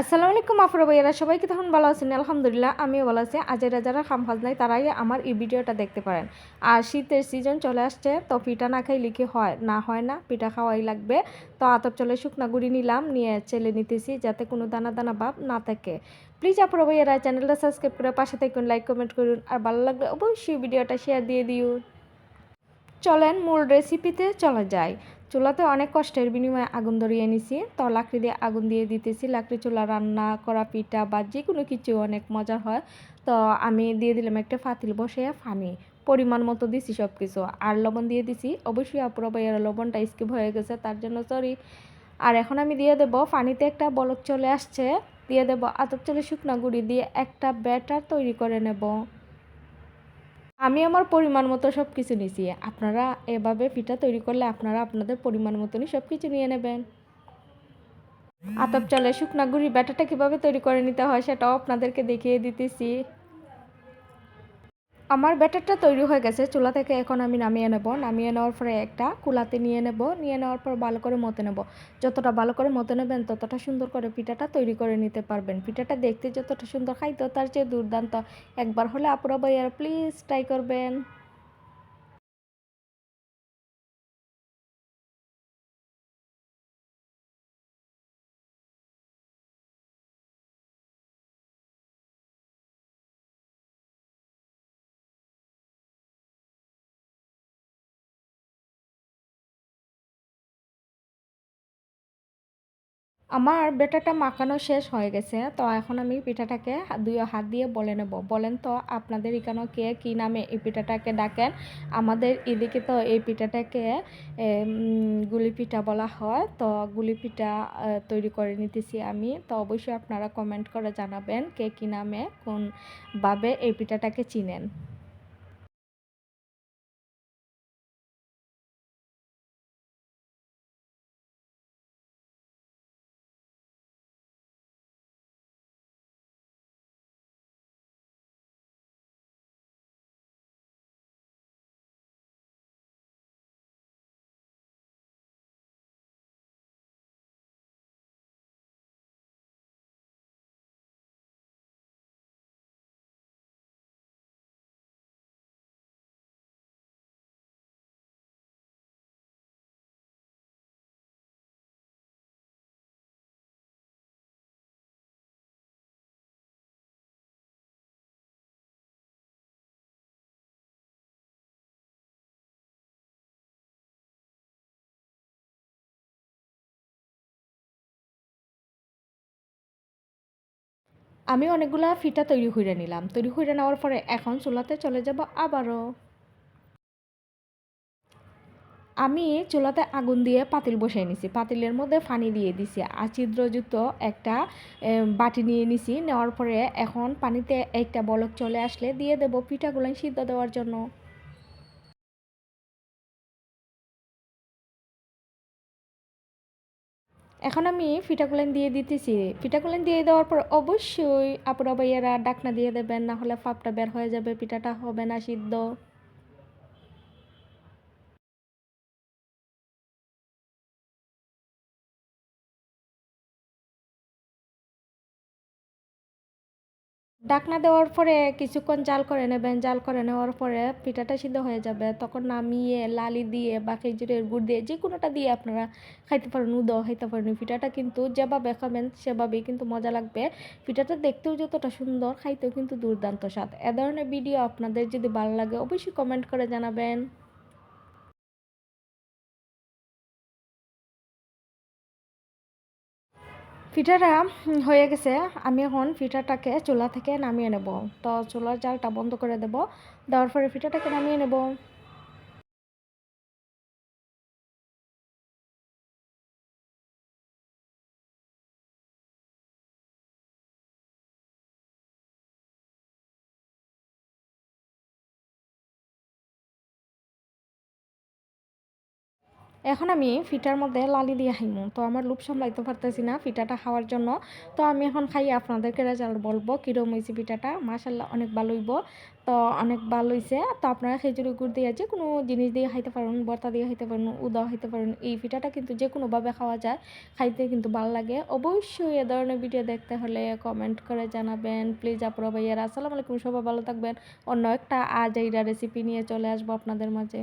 আসসালামু আলাইকুম আপুরা ভাইয়ারা, সবাইকে তখন ভালো আছেন? আলহামদুলিল্লাহ আমিও ভালো আছি। আজেরা যারা কাম কাজ নাই তারাই আমার এই ভিডিওটা দেখতে পারেন। আর শীতের সিজন চলে আসছে, তো পিঠা না খাইলে কি হয়? না হয় না, পিঠা খাওয়াই লাগবে। তো আতপ চালে শুকনা গুঁড়ি নিলাম, নিয়ে চেলে নিতেছি যাতে কোনো দানা দানা ভাব না থাকে। প্লিজ আপুরা ভাইয়ারা চ্যানেলটা সাবস্ক্রাইব করে পাশে থাকুন, লাইক কমেন্ট করুন, আর ভালো লাগলে অবশ্যই ভিডিওটা শেয়ার দিয়ে দিন। চলেন মূল রেসিপিতে চলা যায়। চুলাতে অনেক কষ্টের বিনিময়ে আগুন ধরিয়ে নিছি, তো লাকড়ি দিয়ে আগুন দিয়ে দিতেছি। লাকড়ি চুলা রান্না করা পিঠা বা যে কোনো কিছু অনেক মজা হয়। তো আমি দিয়ে দিলাম একটা পাতিল বসে পানি পরিমাণ মতো দিছি সব কিছু, আর লবণ দিয়ে দিছি। অবশ্যই আপুরা ভাইয়ারা লবণটা স্কিপ হয়ে গেছে, তার জন্য সরি। আর এখন আমি দিয়ে দেব, পানিতে একটা বলক চলে আসছে, দিয়ে দেব আতপ চালের শুকনা গুঁড়ি দিয়ে একটা ব্যাটার তৈরি করে নেব। আমি আমার পরিমাণ মতো সব কিছু নিয়েছি। আপনারা এভাবে পিঠা তৈরি করলে আপনারা আপনাদের পরিমাণ মতনই সব কিছু নিয়ে নেবেন। আতপ চালের শুকনা গুঁড়ি ব্যাটাটা কীভাবে তৈরি করে নিতে হয় সেটাও আপনাদেরকে দেখিয়ে দিতেছি। আমার ব্যাটারটা তৈরি হয়ে গেছে চুলা থেকে, এখন আমি নামিয়ে নেব। নামিয়ে নেওয়ার পরে একটা কুলাতে নিয়ে নেব। নিয়ে নেওয়ার পর ভালো করে মতে নেব। যতটা ভালো করে মতে নেবেন ততটা সুন্দর করে পিঠাটা তৈরি করে নিতে পারবেন। পিঠাটা দেখতে যতটা সুন্দর, খাইতে তার চেয়ে দুর্দান্ত। একবার হলে আপুরা ভাইয়ারা প্লিজ ট্রাই করবেন। আমার ব্যাটারটা মাখানো শেষ হয়ে গেছে, তো এখন আমি পিঠাটাকে দুই হাত দিয়ে বলে নেব। বলেন তো আপনাদের এখানে কে কী নামে এই পিঠাটাকে ডাকেন? আমাদের এদিকে তো এই পিঠাটাকে গুলি পিঠা বলা হয়। তো গুলি পিঠা তৈরি করে নিতেছি আমি। তো অবশ্যই আপনারা কমেন্ট করে জানাবেন কে কী নামে কোনভাবে এই পিঠাটাকে চিনেন। আমি অনেকগুলা পিঠা তৈরি করে নিলাম। তৈরি করে নেওয়ার পরে এখন চুলাতে চলে যাব আবারও। আমি চুলাতে আগুন দিয়ে পাতিল বসিয়ে নিছি। পাতিলের মধ্যে পানি দিয়ে দিছি। আর ছিদ্রযুক্ত একটা বাটি নিয়ে নিছি। নেওয়ার পরে এখন পানিতে একটা বলক চলে আসলে দিয়ে দেব পিঠাগুলো সিদ্ধ দেওয়ার জন্য। এখন আমি পিঠাগুলো দিয়ে দিতেছি। পিঠাগুলো দিয়ে দেওয়ার পর অবশ্যই আপুরা ভাইয়ারা ঢাকনা দিয়ে দেবেন, না হলে ফাপটা বের হয়ে যাবে, পিঠাটা হবে না সিদ্ধ। ঢাকনা দেওয়ার পরে কিছুক্ষণ জাল করে নেবেন। জাল করে নেওয়ার পরে পিঠাটা সিদ্ধ হয়ে যাবে। তখন নামিয়ে লালি দিয়ে বা খেজুরের গুড় দিয়ে যে কোনোটা দিয়ে আপনারা খাইতে পারেন, উদও খাইতে পারেন। পিঠাটা কিন্তু যেভাবে খাবেন সেভাবেই কিন্তু মজা লাগবে। পিঠাটা দেখতেও যতটা সুন্দর, খাইতেও কিন্তু দুর্দান্ত স্বাদ। এ ধরনের ভিডিও আপনাদের যদি ভালো লাগে অবশ্যই কমেন্ট করে জানাবেন। পিঠাটা হয়ে গেছে। আমি এখন পিঠাটাকে চুলা থেকে নামিয়ে নেব। তো চুলার জালটা বন্ধ করে দেব। দেওয়ার পরে পিঠাটাকে নামিয়ে নেব। এখন আমি ফিটার মধ্যে লালি দিয়ে খাইমু। তো আমার লোভ সামলাইতে পারতেছি না পিঠাটা খাওয়ার জন্য। তো আমি এখন খাইয়ে আপনাদেরকে রেজাল্ট বলবো কিরম হইছে পিঠাটা। মাশাআল্লাহ অনেক ভালো হইব। তো অনেক ভালো হইছে। তো আপনারা খেজুরের গুড় দিয়ে যেকোনো জিনিস দিয়ে খাইতে পারেন, ভর্তা দিয়ে খাইতে পারেন, উদাও খাইতে পারেন। এই পিঠাটা কিন্তু যেকোনোভাবে খাওয়া যায়। খাইতে কিন্তু ভাল লাগে। অবশ্যই এ ধরনের ভিডিও দেখতে হলে কমেন্ট করে জানাবেন। প্লিজ আপুরা ভাইয়ারা আসসালামু আলাইকুম, সবাই ভালো থাকবেন। অন্য একটা আজাইরা রেসিপি নিয়ে চলে আসবো আপনাদের মাঝে।